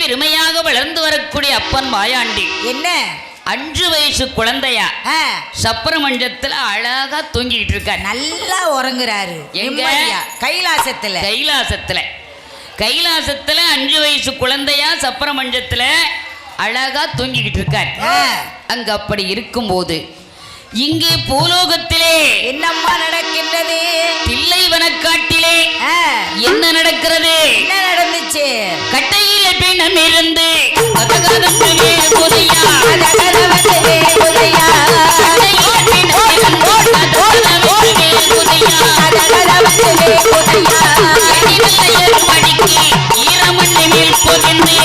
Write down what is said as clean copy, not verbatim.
பெருமையாக வளர்ந்து வரக்கூடிய அப்பன் மாயாண்டி என்ன 5 வயசு குழந்தையா சப்பர மஞ்சத்துல அழகா தூங்கிட்டு இருக்கார். நல்லா உறங்குறாரு. எங்க? கைலாசத்துல. கைலாசத்துல 5 வயசு குழந்தையா சப்பர மஞ்சத்துல அழகா தூங்கிக்கிட்டு இருக்கார். அங்க அப்படி இருக்கும்போது இங்கே பூலோகத்திலே என்னம்மா நடக்கின்றது? தில்லைவனக்காட்டிலே என்ன நடக்கிறது? என்ன நடந்துச்சு? கட்டையில பிணம் இருந்து ஈரமண்ணி மேல் பொதிந்து